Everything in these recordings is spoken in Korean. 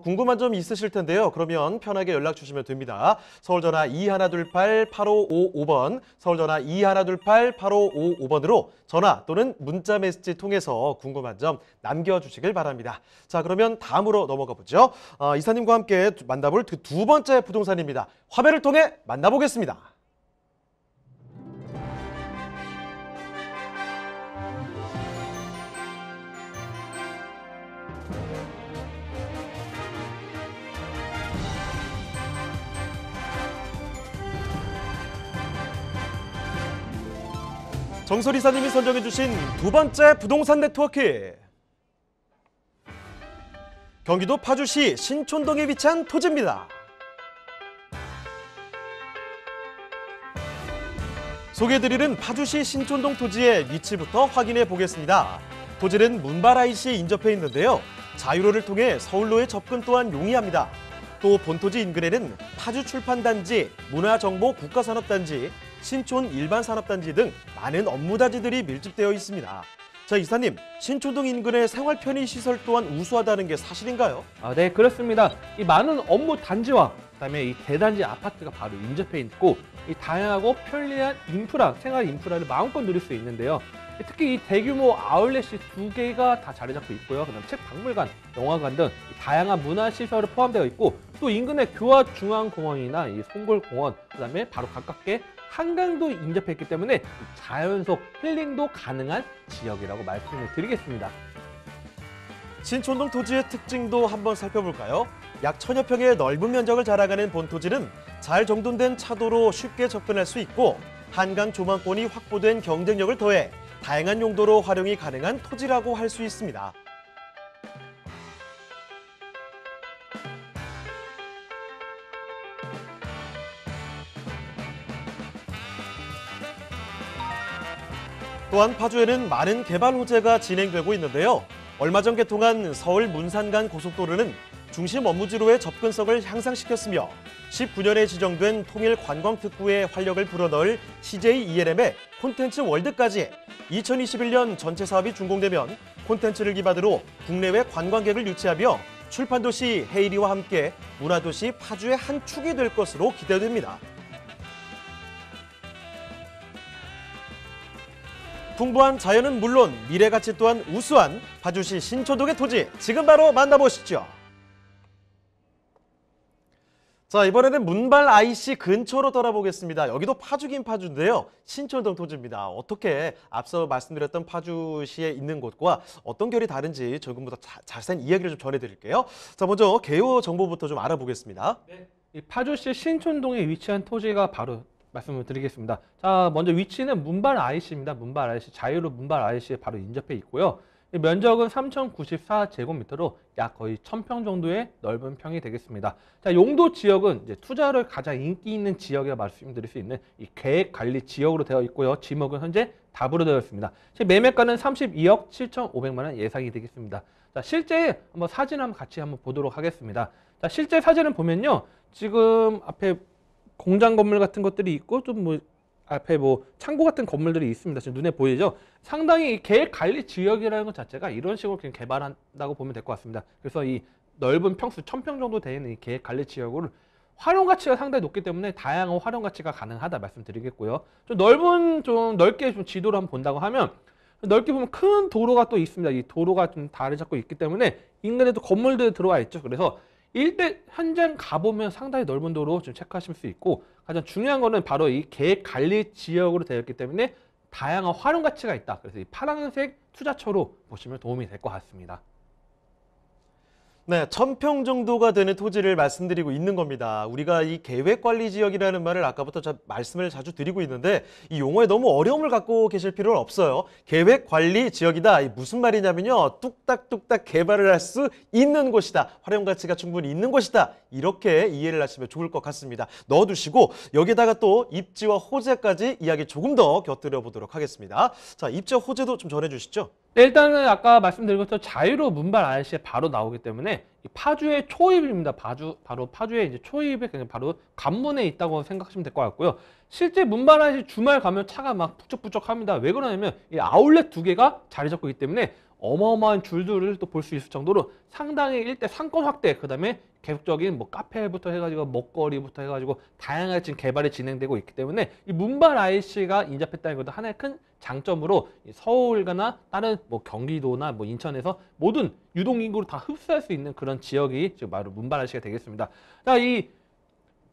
궁금한 점 있으실 텐데요. 그러면 편하게 연락 주시면 됩니다. 서울전화 2128-8555번, 서울전화 2128-8555번으로 전화 또는 문자 메시지 통해서 궁금한 점 남겨주시길 바랍니다. 자, 그러면 다음으로 넘어가 보죠. 이사님과 함께 만나볼 그 두 번째 부동산입니다. 화면을 통해 만나보겠습니다. 정설 이사님이 선정해주신 두 번째 부동산 네트워크. 경기도 파주시 신촌동에 위치한 토지입니다. 소개해드리는 파주시 신촌동 토지의 위치부터 확인해 보겠습니다. 토지는 문발 IC에 인접해 있는데요. 자유로를 통해 서울로의 접근 또한 용이합니다. 또 본토지 인근에는 파주출판단지, 문화정보국가산업단지, 신촌 일반산업단지 등 많은 업무단지들이 밀집되어 있습니다. 자, 이사님, 신촌동 인근의 생활 편의시설 또한 우수하다는 게 사실인가요? 네, 그렇습니다. 이 많은 업무 단지와 그다음에 이 대단지 아파트가 바로 인접해 있고 이 다양하고 편리한 인프라, 생활 인프라를 마음껏 누릴 수 있는데요. 특히 이 대규모 아울렛이 두 개가 다 자리 잡고 있고요. 그다음 책박물관, 영화관 등 다양한 문화시설이 포함되어 있고 또 인근에 교화중앙공원이나 이 송골공원, 그다음에 바로 가깝게 한강도 인접해 있기 때문에 자연 속 힐링도 가능한 지역이라고 말씀을 드리겠습니다. 신촌동 토지의 특징도 한번 살펴볼까요? 약 1000여 평의 넓은 면적을 자랑하는 본토지는 잘 정돈된 차도로 쉽게 접근할 수 있고 한강 조망권이 확보된 경쟁력을 더해 다양한 용도로 활용이 가능한 토지라고 할 수 있습니다. 또한 파주에는 많은 개발 호재가 진행되고 있는데요. 얼마 전 개통한 서울 문산간 고속도로는 중심 업무지로의 접근성을 향상시켰으며 19년에 지정된 통일관광특구에 활력을 불어넣을 CJ ELM의 콘텐츠 월드까지 2021년 전체 사업이 준공되면 콘텐츠를 기반으로 국내외 관광객을 유치하며 출판도시 헤이리와 함께 문화도시 파주의 한 축이 될 것으로 기대됩니다. 풍부한 자연은 물론 미래 가치 또한 우수한 파주시 신촌동의 토지, 지금 바로 만나보시죠. 자, 이번에는 문발 IC 근처로 떠나보겠습니다. 여기도 파주긴 파주인데요. 신촌동 토지입니다. 어떻게 앞서 말씀드렸던 파주시에 있는 곳과 어떤 결이 다른지 조금보다 자세한 이야기를 좀 전해드릴게요. 자, 먼저 개요 정보부터 좀 알아보겠습니다. 네. 이 파주시 신촌동에 위치한 토지가 바로 말씀을 드리겠습니다. 자, 먼저 위치는 문발 IC입니다. 문발 IC, 자유로 문발 IC에 바로 인접해 있고요. 면적은 3094제곱미터로 약 거의 1000평 정도의 넓은 평이 되겠습니다. 자, 용도 지역은 이제 투자를 가장 인기 있는 지역이라 말씀드릴 수 있는 이 계획관리 지역으로 되어 있고요. 지목은 현재 답으로 되어 있습니다. 매매가는 32억 7,500만 원 예상이 되겠습니다. 자, 실제 한번 사진 한번 같이 한번 보도록 하겠습니다. 자, 실제 사진을 보면요. 지금 앞에 공장 건물 같은 것들이 있고 좀 앞에 창고 같은 건물들이 있습니다. 지금 눈에 보이죠? 상당히 계획 관리 지역이라는 것 자체가 이런 식으로 그냥 개발한다고 보면 될 것 같습니다. 그래서 이 넓은 평수 1000평 정도 되는 이 계획 관리 지역을 활용 가치가 상당히 높기 때문에 다양한 활용 가치가 가능하다 말씀드리겠고요. 좀 넓게 좀 지도를 한번 본다고 하면 넓게 보면 큰 도로가 또 있습니다. 이 도로가 좀 다리 잡고 있기 때문에 인근에도 건물들이 들어와 있죠. 그래서 일대 현장 가보면 상당히 넓은 도로 좀 체크하실 수 있고 가장 중요한 거는 바로 이 계획 관리 지역으로 되어 있기 때문에 다양한 활용 가치가 있다. 그래서 이 파란색 투자처로 보시면 도움이 될 것 같습니다. 네, 1000평 정도가 되는 토지를 말씀드리고 있는 겁니다. 우리가 이 계획관리지역이라는 말을 아까부터 말씀을 자주 드리고 있는데 이 용어에 너무 어려움을 갖고 계실 필요는 없어요. 계획관리지역이다. 무슨 말이냐면요. 뚝딱뚝딱 개발을 할 수 있는 곳이다. 활용가치가 충분히 있는 곳이다. 이렇게 이해를 하시면 좋을 것 같습니다. 넣어두시고 여기다가 또 입지와 호재까지 이야기 조금 더 곁들여 보도록 하겠습니다. 자, 입지와 호재도 좀 전해주시죠. 네, 일단은 아까 말씀드린 것처럼 자유로 문발 IC에 바로 나오기 때문에 이 파주의 초입입니다. 바로 파주의 이제 초입에 그냥 바로 관문에 있다고 생각하시면 될 것 같고요. 실제 문발 IC 주말 가면 차가 막 부쩍부쩍합니다. 왜 그러냐면 이 아울렛 두 개가 자리 잡고 있기 때문에 어마어마한 줄들을 또 볼 수 있을 정도로 상당히 일대 상권 확대, 그다음에 계속적인 뭐 카페부터 해가지고 먹거리부터 해가지고 다양한 지금 개발이 진행되고 있기 때문에 이 문발 IC가 인접했다는 것도 하나의 큰 장점으로 이 서울이나 다른 뭐 경기도나 뭐 인천에서 모든 유동 인구를 다 흡수할 수 있는 그런 지역이 지금 바로 문발 IC가 되겠습니다. 자,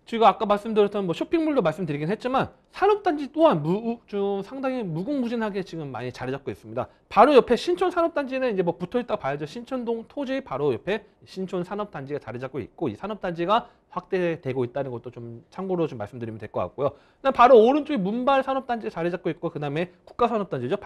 지금 아까 말씀드렸던 뭐 쇼핑몰도 말씀드리긴 했지만 산업단지 또한 좀 상당히 무궁무진하게 지금 많이 자리 잡고 있습니다. 바로 옆에 신촌 산업단지는 이제 뭐 붙어 있다 봐야죠. 신촌동 토지 바로 옆에 신촌 산업단지가 자리 잡고 있고 이 산업단지가 확대되고 있다는 것도 좀 참고로 좀 말씀드리면 될 것 같고요. 그다음 바로 오른쪽에 문발 산업단지 자리 잡고 있고 그다음에 국가산업단지죠.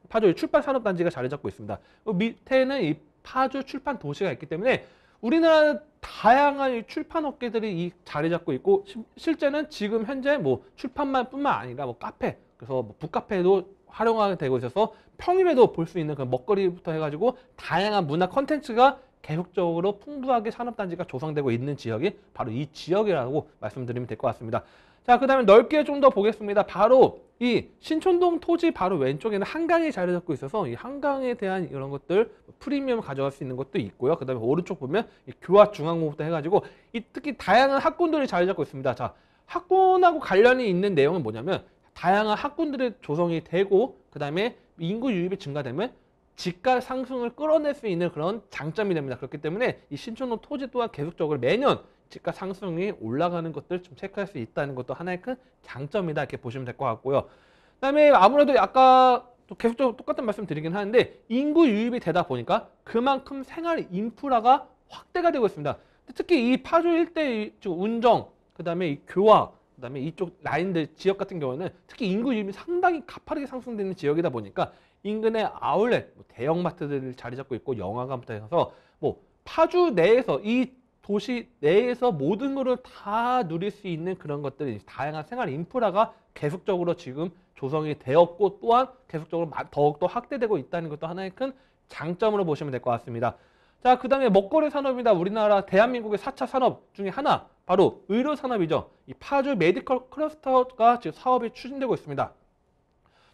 파주 출판 산업단지가 자리 잡고 있습니다. 밑에는 이 파주 출판 도시가 있기 때문에 우리나라 다양한 이 출판 업계들이 이 자리 잡고 있고 실제는 지금 현재 뭐 출판만 뿐만 아니라 뭐 카페, 그래서 뭐 북카페도 활용하게 되고 있어서 평일에도 볼 수 있는 그 먹거리부터 해가지고 다양한 문화 콘텐츠가 계속적으로 풍부하게 산업단지가 조성되고 있는 지역이 바로 이 지역이라고 말씀드리면 될 것 같습니다. 자, 그 다음에 넓게 좀 더 보겠습니다. 바로 이 신촌동 토지 바로 왼쪽에는 한강이 자리 잡고 있어서 이 한강에 대한 이런 것들 프리미엄을 가져갈 수 있는 것도 있고요. 그 다음에 오른쪽 보면 이 교화중앙고부터 해가지고 이 특히 다양한 학군들이 자리 잡고 있습니다. 자, 학군하고 관련이 있는 내용은 뭐냐면 다양한 학군들이 조성이 되고 그 다음에 인구 유입이 증가되면 집가 상승을 끌어낼 수 있는 그런 장점이 됩니다. 그렇기 때문에 이 신촌동 토지 또한 계속적으로 매년 집가 상승이 올라가는 것들 좀 체크할 수 있다는 것도 하나의 큰 장점이다 이렇게 보시면 될 것 같고요. 그다음에 아무래도 아까 또 계속적으로 똑같은 말씀 드리긴 하는데 인구 유입이 되다 보니까 그만큼 생활 인프라가 확대가 되고 있습니다. 특히 이 파주 일대 운정, 그다음에 이 교화, 그다음에 이쪽 라인들 지역 같은 경우는 특히 인구 유입이 상당히 가파르게 상승되는 지역이다 보니까 인근의 아울렛, 뭐 대형마트들 자리 잡고 있고 영화관부터 해서 뭐 파주 내에서 이 도시 내에서 모든 것을 다 누릴 수 있는 그런 것들이 다양한 생활 인프라가 계속적으로 지금 조성이 되었고 또한 계속적으로 더욱더 확대되고 있다는 것도 하나의 큰 장점으로 보시면 될 것 같습니다. 자, 그 다음에 먹거리 산업입니다. 우리나라 대한민국의 4차 산업 중에 하나 바로 의료 산업이죠. 이 파주 메디컬 클러스터가 지금 사업이 추진되고 있습니다.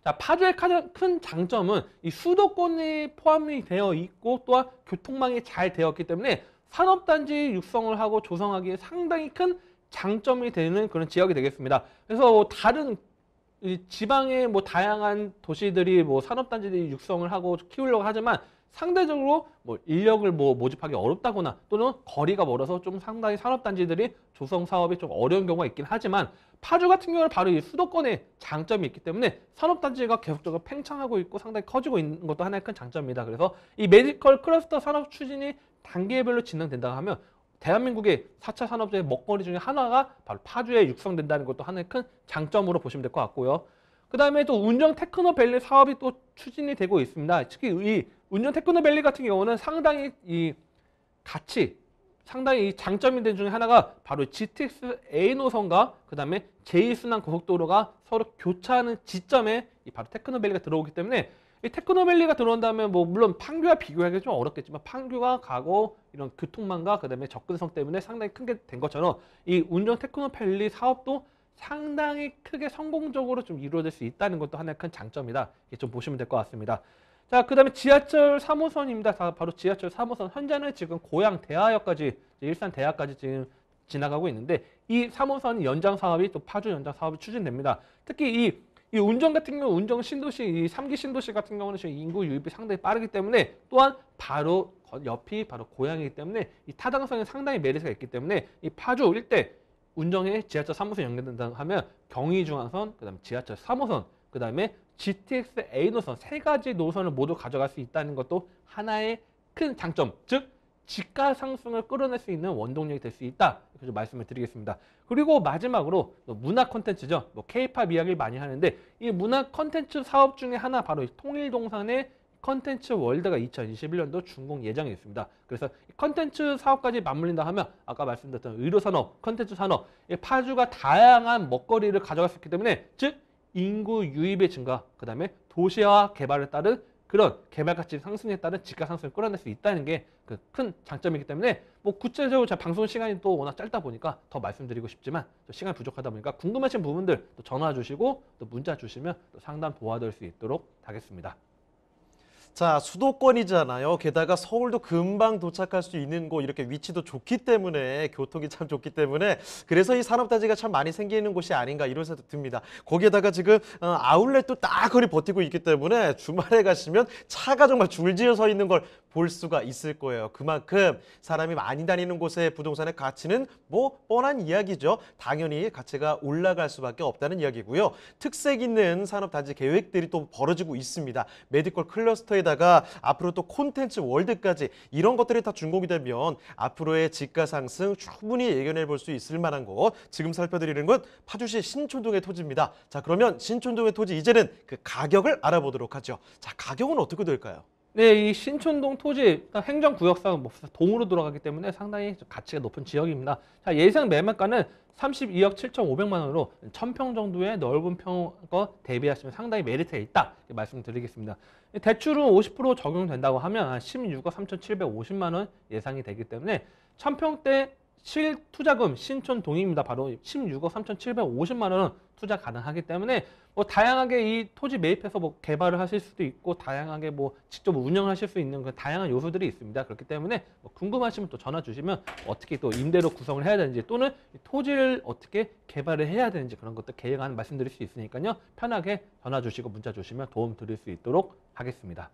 자, 파주의 가장 큰 장점은 이 수도권이 포함이 되어 있고 또한 교통망이 잘 되었기 때문에 산업단지 육성을 하고 조성하기에 상당히 큰 장점이 되는 그런 지역이 되겠습니다. 그래서 다른 이 지방의 뭐 다양한 도시들이 뭐 산업단지들이 육성을 하고 키우려고 하지만 상대적으로 뭐 인력을 뭐 모집하기 어렵다거나 또는 거리가 멀어서 좀 상당히 산업단지들이 조성 사업이 좀 어려운 경우가 있긴 하지만 파주 같은 경우는 바로 이 수도권에 장점이 있기 때문에 산업단지가 계속적으로 팽창하고 있고 상당히 커지고 있는 것도 하나의 큰 장점입니다. 그래서 이 메디컬 클러스터 산업 추진이 단계별로 진행된다고 하면 대한민국의 4차 산업재해 먹거리 중에 하나가 바로 파주에 육성된다는 것도 하나의 큰 장점으로 보시면 될 것 같고요. 그 다음에 또 운정 테크노밸리 사업이 또 추진이 되고 있습니다. 특히 이 운정 테크노밸리 같은 경우는 상당히 상당히 장점이 된 중에 하나가 바로 GTX A 노선과 그 다음에 제2순환 고속도로가 서로 교차하는 지점에 이 바로 테크노밸리가 들어오기 때문에 이 테크노밸리가 들어온다면 뭐 물론 판교와 비교하기 좀 어렵겠지만 판교가 가고 이런 교통망과 그다음에 접근성 때문에 상당히 크게 된 것처럼 이 운정 테크노밸리 사업도 상당히 크게 성공적으로 좀 이루어질 수 있다는 것도 하나의 큰 장점이다. 이렇게 좀 보시면 될 것 같습니다. 자, 그다음에 지하철 3호선입니다. 바로 지하철 3호선 현재는 지금 고양 대하역까지 일산 대하까지 지금 지나가고 있는데 이 3호선 연장 사업이 또 파주 연장 사업이 추진됩니다. 특히 이 운정 같은 경우 운정 신도시 이 3기 신도시 같은 경우는 지금 인구 유입이 상당히 빠르기 때문에 또한 바로 옆이 바로 고양이기 때문에 이 타당성에 상당히 메리트가 있기 때문에 이 파주 일대 운정에 지하철 3호선 연결된다 하면 경의중앙선, 그다음에 지하철 3호선, 그다음에 GTX A 노선 세 가지 노선을 모두 가져갈 수 있다는 것도 하나의 큰 장점, 즉 집가 상승을 끌어낼 수 있는 원동력이 될 수 있다. 이렇게 좀 말씀을 드리겠습니다. 그리고 마지막으로 문화 콘텐츠죠. 뭐 K-팝 이야기를 많이 하는데 이 문화 콘텐츠 사업 중에 하나 바로 통일동산의 컨텐츠 월드가 2021년도 준공 예정이 있습니다. 그래서 컨텐츠 사업까지 맞물린다 하면 아까 말씀드렸던 의료산업, 컨텐츠 산업, 파주가 다양한 먹거리를 가져갈 수 있기 때문에 즉 인구 유입의 증가, 그 다음에 도시화 개발에 따른 그런 개발 가치 상승에 따른 집가 상승을 끌어낼 수 있다는 게 그 큰 장점이기 때문에 뭐 구체적으로 제 방송 시간이 또 워낙 짧다 보니까 더 말씀드리고 싶지만 또 시간이 부족하다 보니까 궁금하신 부분들 또 전화 주시고 또 문자 주시면 또 상담 도와드릴 수 있도록 하겠습니다. 자, 수도권이잖아요. 게다가 서울도 금방 도착할 수 있는 곳, 이렇게 위치도 좋기 때문에, 교통이 참 좋기 때문에, 그래서 이 산업단지가 참 많이 생기는 곳이 아닌가 이런 생각도 듭니다. 거기에다가 지금 아울렛도 딱 거리 버티고 있기 때문에 주말에 가시면 차가 정말 줄지어 서 있는 걸 볼 수가 있을 거예요. 그만큼 사람이 많이 다니는 곳의 부동산의 가치는 뭐 뻔한 이야기죠. 당연히 가치가 올라갈 수밖에 없다는 이야기고요. 특색 있는 산업단지 계획들이 또 벌어지고 있습니다. 메디컬 클러스터에다가 앞으로 또 콘텐츠 월드까지 이런 것들이 다 준공이 되면 앞으로의 집가 상승 충분히 예견해 볼 수 있을 만한 곳, 지금 살펴드리는 건 파주시 신촌동의 토지입니다. 자, 그러면 신촌동의 토지 이제는 그 가격을 알아보도록 하죠. 자, 가격은 어떻게 될까요? 네, 이 신촌동 토지 일단 행정구역상 동으로 들어가기 때문에 상당히 좀 가치가 높은 지역입니다. 자, 예상 매매가는 32억 7,500만 원으로 1000평 정도의 넓은 평거 대비하시면 상당히 메리트가 있다 이렇게 말씀드리겠습니다. 대출은 50% 적용된다고 하면 한 16억 3,750만 원 예상이 되기 때문에 1000평대 실투자금 신촌동입니다. 바로 16억 3,750만 원은 투자 가능하기 때문에 뭐 다양하게 이 토지 매입해서 뭐 개발을 하실 수도 있고 다양하게 뭐 직접 운영하실 수 있는 그 다양한 요소들이 있습니다. 그렇기 때문에 뭐 궁금하시면 또 전화 주시면 어떻게 또 임대로 구성을 해야 되는지 또는 이 토지를 어떻게 개발을 해야 되는지 그런 것도 계획안 말씀드릴 수 있으니까요. 편하게 전화 주시고 문자 주시면 도움 드릴 수 있도록 하겠습니다.